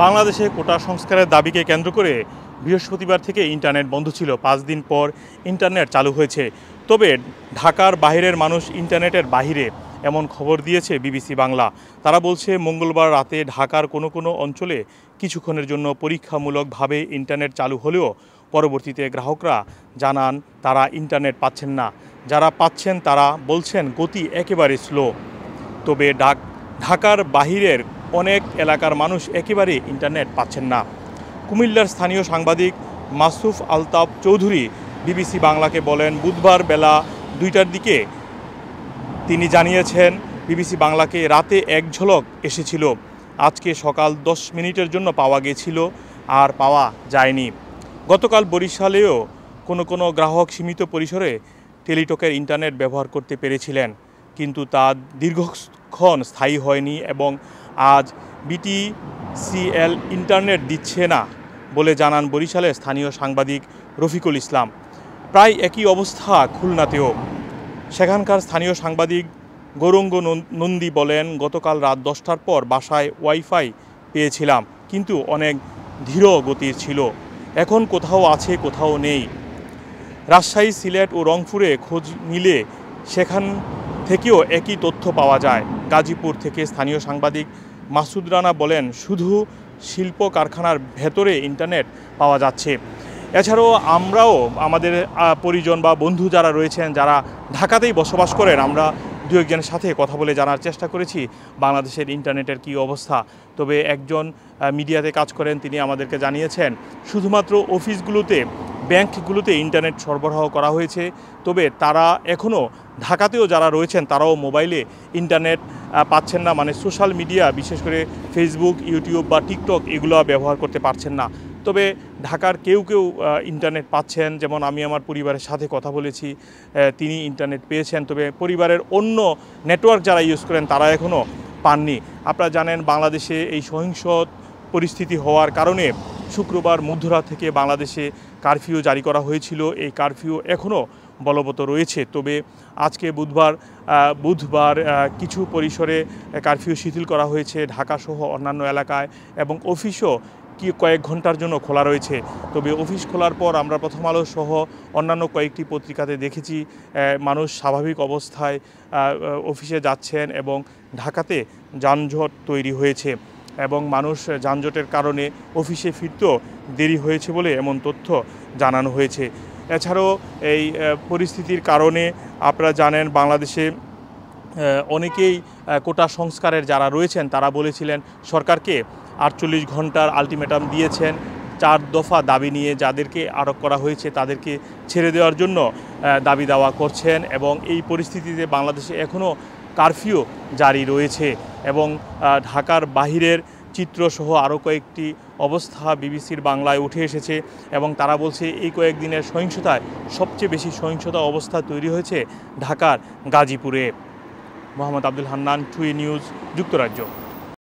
বাংলাদেশে কোটা সংস্কারের দাবিকে কেন্দ্র করে বৃহস্পতিবার থেকে ইন্টারনেট বন্ধ ছিল। 5 দিন পর ইন্টারনেট চালু হয়েছে। তবে ঢাকার বাইরের মানুষ ইন্টারনেটের বাইরে, এমন খবর দিয়েছে বিবিসি বাংলা। তারা বলছে মঙ্গলবার রাতে ঢাকার কোনো কোনো অঞ্চলে কিছুক্ষণের জন্য পরীক্ষামূলকভাবে ইন্টারনেট চালু হলেও পরবর্তীতে গ্রাহকরা জানান তারা ইন্টারনেট পাচ্ছেন না। যারা পাচ্ছেন তারা বলছেন গতি একেবারে স্লো। তবে ঢাকার বাহিরের অনেক এলাকার মানুষ একেবারে ইন্টারনেট পাচ্ছেন না। কুমিল্লার স্থানীয় সাংবাদিক মাসুফ আলতাফ চৌধুরী বিবিসি বাংলাকে বলেন, বুধবার বেলা 2টার দিকে তিনি জানিয়েছেন বিবিসি বাংলাকে রাতে এক ঝলক এসেছিল। আজকে সকাল 10 মিনিটের জন্য পাওয়া গেছিল, আর পাওয়া যায়নি। গতকাল বরিশালেও কোনো গ্রাহক সীমিত পরিসরে টেলিটকের ইন্টারনেট ব্যবহার করতে পেরেছিলেন, কিন্তু তা দীর্ঘক্ষণ স্থায়ী হয়নি এবং আজ বিটিসিএল ইন্টারনেট দিচ্ছে না বলে জানান বরিশালের স্থানীয় সাংবাদিক রফিকুল ইসলাম। প্রায় একই অবস্থা খুলনাতেও। সেখানকার স্থানীয় সাংবাদিক গৌরঙ্গ নন্দী বলেন, গতকাল রাত 10টার পর বাসায় ওয়াইফাই পেয়েছিলাম, কিন্তু অনেক ধীর গতির ছিল। এখন কোথাও আছে, কোথাও নেই। রাজশাহী, সিলেট ও রংপুরে খোঁজ নিলে সেখান থেকেও একই তথ্য পাওয়া যায়। গাজীপুর থেকে স্থানীয় সাংবাদিক মাসুদ রানা বলেন, শুধু শিল্প কারখানার ভেতরে ইন্টারনেট পাওয়া যাচ্ছে। এছাড়াও আমরাও আমাদের পরিজন বা বন্ধু যারা রয়েছেন, যারা ঢাকাতেই বসবাস করেন, আমরা দু একজনের সাথে কথা বলে জানার চেষ্টা করেছি বাংলাদেশের ইন্টারনেটের কী অবস্থা। তবে একজন মিডিয়াতে কাজ করেন, তিনি আমাদেরকে জানিয়েছেন শুধুমাত্র অফিসগুলোতে, ব্যাংকগুলোতে ইন্টারনেট সরবরাহ করা হয়েছে। তবে তারা এখনও ঢাকাতেও যারা রয়েছেন তারাও মোবাইলে ইন্টারনেট পাচ্ছেন না, মানে সোশ্যাল মিডিয়া বিশেষ করে ফেসবুক, ইউটিউব বা টিকটক এগুলো ব্যবহার করতে পারছেন না। তবে ঢাকার কেউ ইন্টারনেট পাচ্ছেন, যেমন আমি আমার পরিবারের সাথে কথা বলেছি, তিনি ইন্টারনেট পেয়েছেন। তবে পরিবারের অন্য নেটওয়ার্ক যারা ইউজ করেন তারা এখনও পাননি। আপনারা জানেন বাংলাদেশে এই সহিংস পরিস্থিতি হওয়ার কারণে শুক্রবার মধ্যরাত থেকে বাংলাদেশে কারফিউ জারি করা হয়েছিল। এই কারফিউ এখনও বলবৎ রয়েছে। তবে আজকে বুধবার কিছু পরিসরে কারফিউ শিথিল করা হয়েছে ঢাকাসহ অন্যান্য এলাকায়, এবং অফিসও কয়েক ঘন্টার জন্য খোলা রয়েছে। তবে অফিস খোলার পর আমরা প্রথম আলো সহ অন্যান্য কয়েকটি পত্রিকাতে দেখেছি মানুষ স্বাভাবিক অবস্থায় অফিসে যাচ্ছেন এবং ঢাকাতে যানজট তৈরি হয়েছে এবং মানুষ যানজটের কারণে অফিসে ফিরতেও দেরি হয়েছে বলে এমন তথ্য জানানো হয়েছে। এছাড়াও এই পরিস্থিতির কারণে আপনারা জানেন বাংলাদেশে অনেকেই কোটা সংস্কারের যারা রয়েছেন তারা বলেছিলেন সরকারকে 48 ঘন্টার আলটিমেটাম দিয়েছেন, 4 দফা দাবি নিয়ে যাদেরকে আটক করা হয়েছে তাদেরকে ছেড়ে দেওয়ার জন্য দাবি দাওয়া করছেন। এবং এই পরিস্থিতিতে বাংলাদেশে এখনও কারফিউ জারি রয়েছে এবং ঢাকার বাহিরের চিত্রসহ আরও কয়েকটি অবস্থা বিবিসির বাংলায় উঠে এসেছে এবং তারা বলছে এই কয়েকদিনের সহিংসতায় সবচেয়ে বেশি সহিংসতা অবস্থা তৈরি হয়েছে ঢাকার গাজীপুরে। মোহাম্মদ আব্দুল হান্নান, টুই নিউজ, যুক্তরাজ্য।